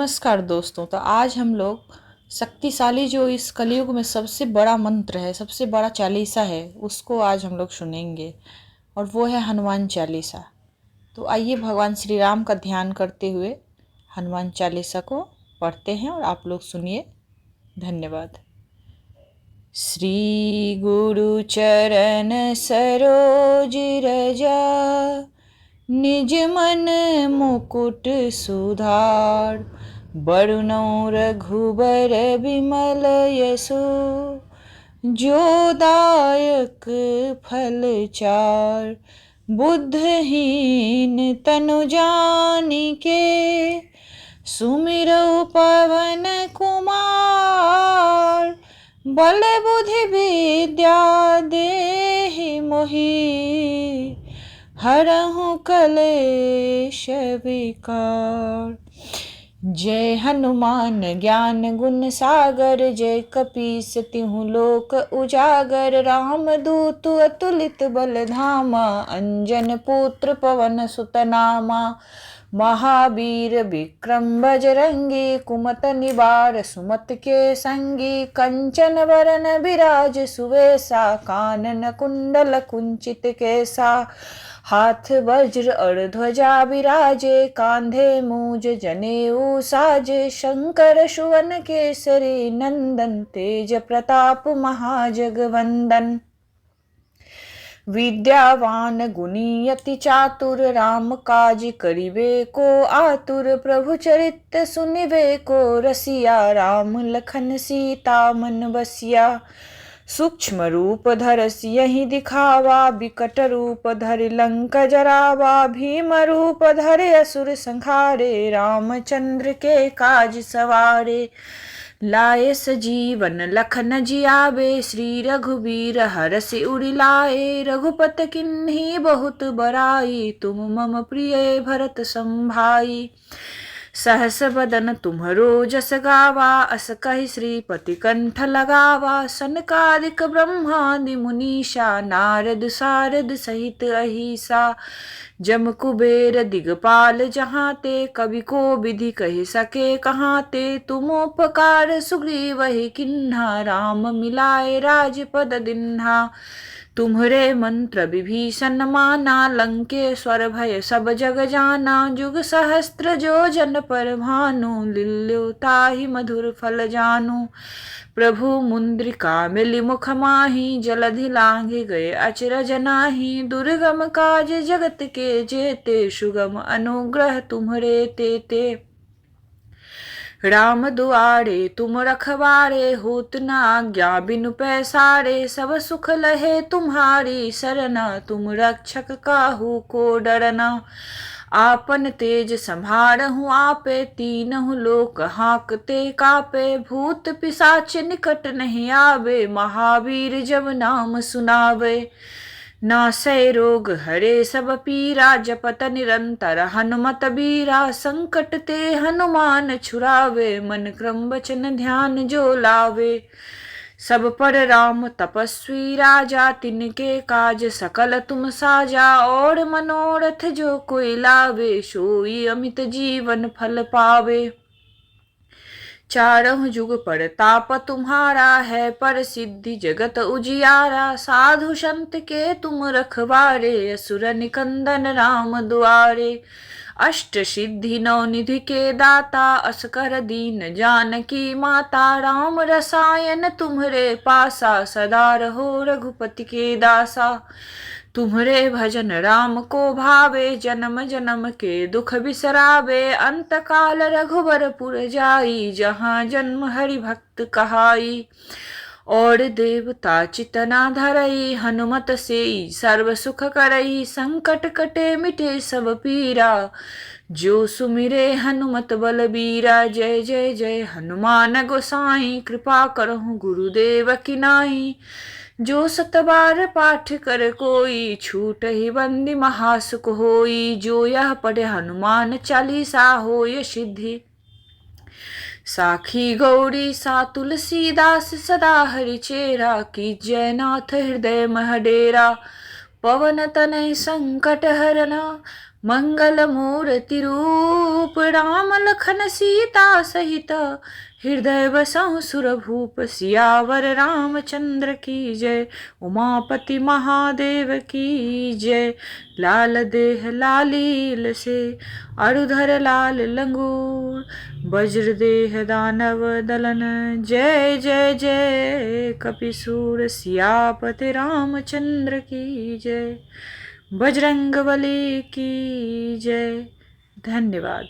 नमस्कार दोस्तों। तो आज हम लोग शक्तिशाली जो इस कलयुग में सबसे बड़ा मंत्र है, सबसे बड़ा चालीसा है, उसको आज हम लोग सुनेंगे और वो है हनुमान चालीसा। तो आइए भगवान श्री राम का ध्यान करते हुए हनुमान चालीसा को पढ़ते हैं और आप लोग सुनिए। धन्यवाद। श्री गुरु चरण सरोज रजा, निज मन मुकुट सुधार। बरनौ रघुबर बिमल यशो, जो दायक फल चार। बुद्धहीन तनु जानिके, सुमिरौ पवन कुमार। बल बुद्धि विद्या देहि मोहि, हरहु कलेश विकार। जय हनुमान ज्ञान गुण सागर, जय कपीस तिहु लोक उजागर। राम दूत अतुलित बल धामा, अंजन पुत्र पवन सुत नामा। महावीर विक्रम बजरंगी, कुमत निवार सुमत के संगी। कंचन वरन विराज सुवेशा, कानन कुंडल कुंचित केसा। हाथ वज्र और ध्वजा विराजे, कांधे मूज जनेऊ साजे। शंकर सुवन केसरी नंदन, तेज प्रताप महाजगवंदन। विद्यावान गुणी अति चातुर, राम काज करिबे को आतुर। प्रभु चरित्र सुनिबे को रसिया, राम लखन सीता मन बसिया। सूक्ष्म रूप धर सियहि दिखावा, बिकट रूप धरि लंक जरावा। भीम रूप धरि असुर संहारे, रामचंद्र के काज सवारे। लाए सजीवन लखन जियावे, श्री रघुबीर हरषि उरि लाए। रघुपत किन्ही बहुत बड़ाई, तुम मम प्रिय भरत सम भाई। सहस बदन तुम्हरो जस गावा, अस कहि श्रीपति कंठ लगावा। सनकादिक ब्रह्मादि मुनीषा, नारद सारद सहित अहिसा। जम कुबेर दिगपाल जहाँ ते, कवि को विधि कहि सके कहाँ ते। तुम उपकार सुग्रीवहि किन्हा, राम मिलाए राजपद दिन्हा। तुम्हरे मंत्र विभीषण माना, लंकेश्वर भय सब जग जाना। जुग सहस्त्र जो जन पर भानु, लील्यो ताहि मधुर फल जानु। प्रभु मुद्रिका मिलि मुख माहि, जलधि लांघि गए अचरज नाही। दुर्गम काज जगत के जेते, सुगम अनुग्रह तुम्हरे तेते। राम दुआरे तुम रखवारे, होत न आज्ञा बिनु पैसारे। सब सुख लहे तुम्हारी सरना, तुम रक्षक काहू को डरना। आपन तेज संभारहु आपे, तीनहु लोक हांकते कापे। भूत पिशाच निकट नहीं आवे, महावीर जब नाम सुनावे। नासै रोग हरे सब पीरा, जपत निरंतर हनुमत बीरा। संकट ते हनुमान छुड़ावे, मन क्रम वचन ध्यान जो लावे। सब पर राम तपस्वी राजा, तिनके काज सकल तुम साजा। और मनोरथ जो कोई लावे, सोई अमित जीवन फल पावे। चारह जुग परताप तुम्हारा है, पर सिद्धि जगत उजियारा। साधु संत के तुम रखवारे, असुर निकंदन राम दुआरे। अष्ट सिद्धि नौ निधि के दाता, असकर दीन जानकी माता। राम रसायन तुम्हरे पासा, सदा रहो रघुपति के दासा। तुम्हरे भजन राम को भावे, जन्म जन्म के दुख बिसरावे। अंत काल रघुबर पुर जाई, जहाँ जन्म हरि भक्त कहाई। और देवता चितना धरई, हनुमत सेई सर्व सुख करई। संकट कटे मिटे सब पीरा, जो सुमिरे हनुमत बलबीरा। जय जय जय हनुमान गोसाई, कृपा करहु गुरुदेव की नाई। जो सतबार पाठ कर कोई, छूट ही बंदी महासुख होई। जो यह पढ़े हनुमान चालीसा, होय सिद्धि साखी गौरी सा। तुलसीदास सदा हरिचेरा, कीजय नाथ हृदय मह डेरा। पवन तनय संकट हरना, मंगल मूर्ति रूप राम लखन सीता सहित, हृदय बसहु सुरभूप सियावर रामचंद्र की जय। उमापति महादेव की जय। लाल देह लालील से अरुधर लाल लंगूर, वज्र देह दानव दलन जय जय जय। कपिसूर सियापति रामचंद्र की जय। बजरंगबली की जय। धन्यवाद।